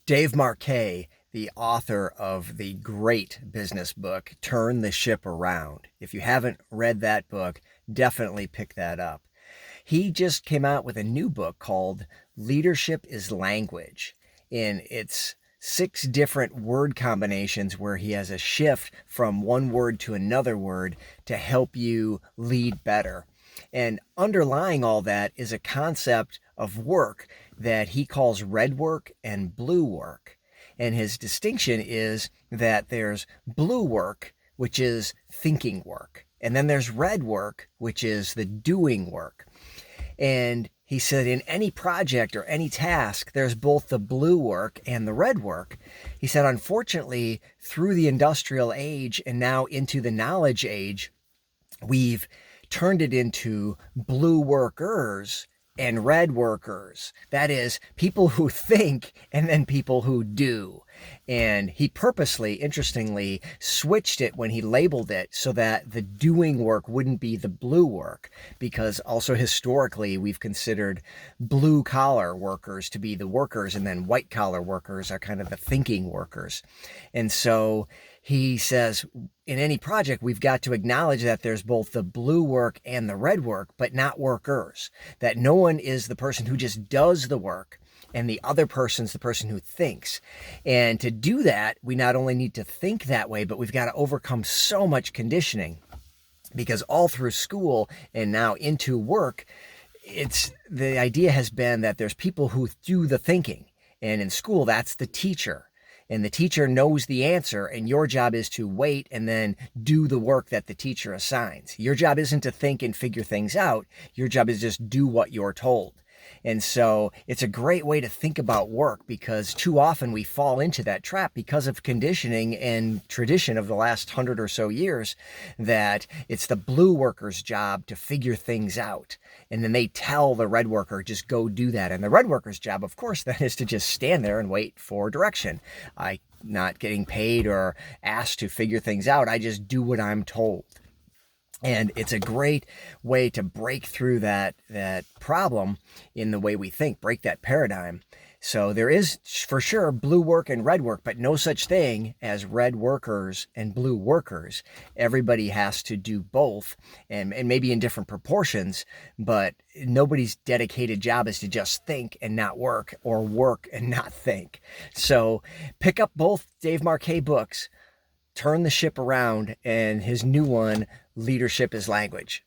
Dave Marquet, the author of the great business book, Turn the Ship Around. If you haven't read that book, definitely pick that up. He just came out with a new book called Leadership is Language. And it's 6 different word combinations where he has a shift from one word to another word to help you lead better. And underlying all that is a concept of work that he calls red work and blue work. And his distinction is that there's blue work, which is thinking work. And then there's red work, which is the doing work. And he said in any project or any task, there's both the blue work and the red work. He said, unfortunately, through the industrial age and now into the knowledge age, we've turned it into blue workers and red workers. That is, people who think and then people who do. And he purposely, interestingly, switched it when he labeled it so that the doing work wouldn't be the blue work, because also historically we've considered blue collar workers to be the workers, and then white collar workers are kind of the thinking workers. And so he says in any project, we've got to acknowledge that there's both the blue work and the red work, but not workers. That no one is the person who just does the work, and the other person's the person who thinks. And to do that, we not only need to think that way, but we've got to overcome so much conditioning, because all through school and now into work, the idea has been that there's people who do the thinking. And in school, that's the teacher. And the teacher knows the answer, and your job is to wait and then do the work that the teacher assigns. Your job isn't to think and figure things out. Your job is just do what you're told. And so it's a great way to think about work, because too often we fall into that trap because of conditioning and tradition of the last 100 or so years, that it's the blue worker's job to figure things out. And then they tell the red worker, just go do that. And the red worker's job, of course, then is to just stand there and wait for direction. I'm not getting paid or asked to figure things out. I just do what I'm told. And it's a great way to break through that problem in the way we think, break that paradigm. So there is for sure blue work and red work, but no such thing as red workers and blue workers. Everybody has to do both, and maybe in different proportions, but nobody's dedicated job is to just think and not work, or work and not think. So pick up both Dave Marquet books, Turn the Ship Around, and his new one, Leadership is Language.